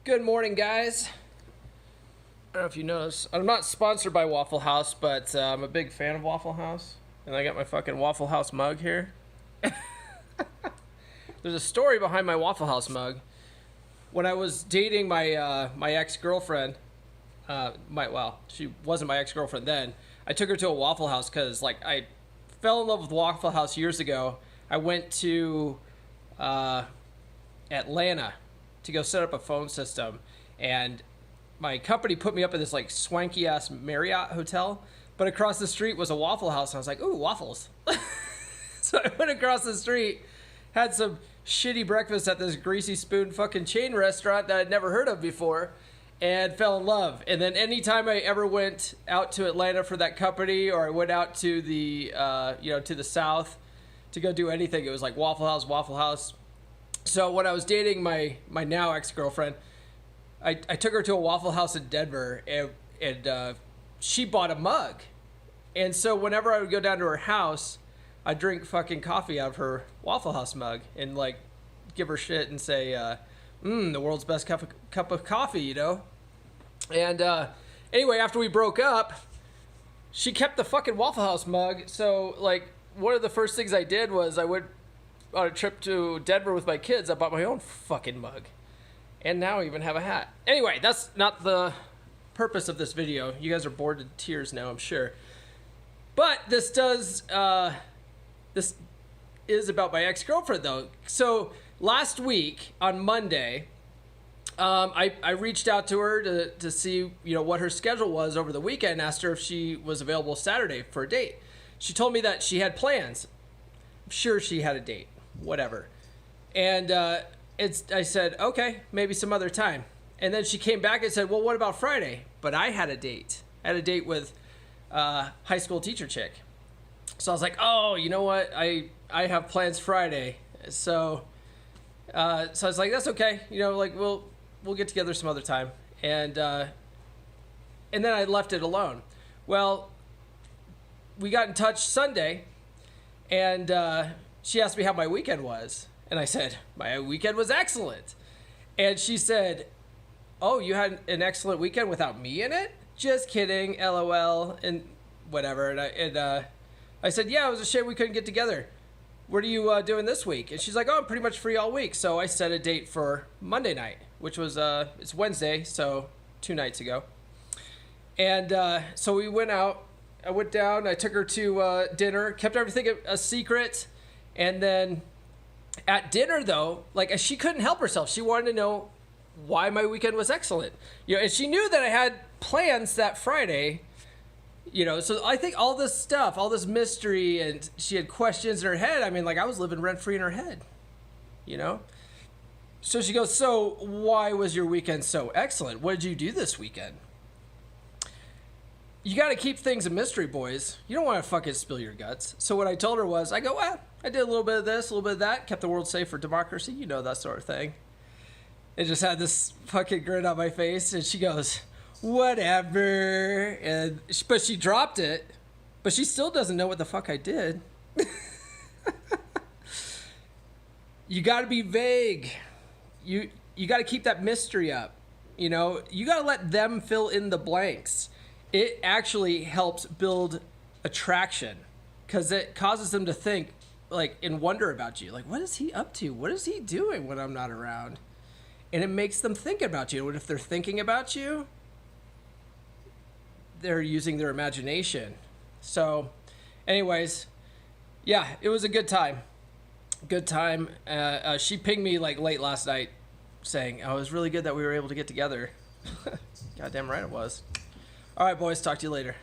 Good morning, guys. I don't know if you noticed. I'm not sponsored by Waffle House, but I'm a big fan of Waffle House. And I got my fucking Waffle House mug here. There's a story behind my Waffle House mug. When I was dating my my ex-girlfriend, she wasn't my ex-girlfriend then. I took her to a Waffle House because, like, I fell in love with Waffle House years ago. I went to Atlanta to go set up a phone system, and my company put me up at this like swanky ass Marriott hotel, but across the street was a Waffle House, and I was like, ooh, waffles. So I went across the street, had some shitty breakfast at this Greasy Spoon fucking chain restaurant that I'd never heard of before, and fell in love. And then anytime I ever went out to Atlanta for that company, or I went out to the to the South to go do anything, it was like Waffle House, Waffle House. So when I was dating my now ex-girlfriend, I took her to a Waffle House in Denver, and she bought a mug. And so whenever I would go down to her house, I'd drink fucking coffee out of her Waffle House mug and, like, give her shit and say, the world's best cup of coffee, you know? And anyway, after we broke up, she kept the fucking Waffle House mug. So, like, one of the first things I did was I went on a trip to Denver with my kids. I bought my own fucking mug. And now I even have a hat. Anyway, that's not the purpose of this video. You guys are bored to tears now, I'm sure. But this is about my ex-girlfriend, though. So last week on Monday, I reached out to her to see, you know, what her schedule was over the weekend. Asked her if she was available Saturday for a date. She told me that she had plans. I'm sure she had a date. Whatever. And I said, okay, maybe some other time. And then she came back and said, well, what about Friday? But I had a date. I had a date with high school teacher chick. So I was like, oh, you know what? I have plans Friday. So I was like, that's okay. You know, like, we'll get together some other time. And then I left it alone. Well, we got in touch Sunday, and she asked me how my weekend was. And I said, my weekend was excellent. And she said, oh, you had an excellent weekend without me in it? Just kidding, LOL, and whatever. And I said, yeah, it was a shame we couldn't get together. What are you doing this week? And she's like, oh, I'm pretty much free all week. So I set a date for Monday night, which was, it's Wednesday, so 2 nights ago. And so we went out. I went down, I took her to dinner, kept everything a secret. And then at dinner, though, like, she couldn't help herself. She wanted to know why my weekend was excellent. You know, and she knew that I had plans that Friday, you know, so I think all this stuff, all this mystery, and she had questions in her head. I mean, like, I was living rent-free in her head, you know? So she goes, so why was your weekend so excellent? What did you do this weekend? You got to keep things a mystery, boys. You don't want to fucking spill your guts. So what I told her was, I go, well, I did a little bit of this, a little bit of that, kept the world safe for democracy, you know, that sort of thing. And just had this fucking grin on my face, and she goes, whatever. But she dropped it, but she still doesn't know what the fuck I did. You got to be vague. You got to keep that mystery up. You know, you got to let them fill in the blanks. It actually helps build attraction, because it causes them to think, like, and wonder about you. Like, what is he up to? What is he doing when I'm not around? And it makes them think about you. And if they're thinking about you, they're using their imagination. So anyways, yeah, it was a good time. Good time. She pinged me, like, late last night saying, oh, it was really good that we were able to get together. Goddamn right it was. All right, boys, talk to you later.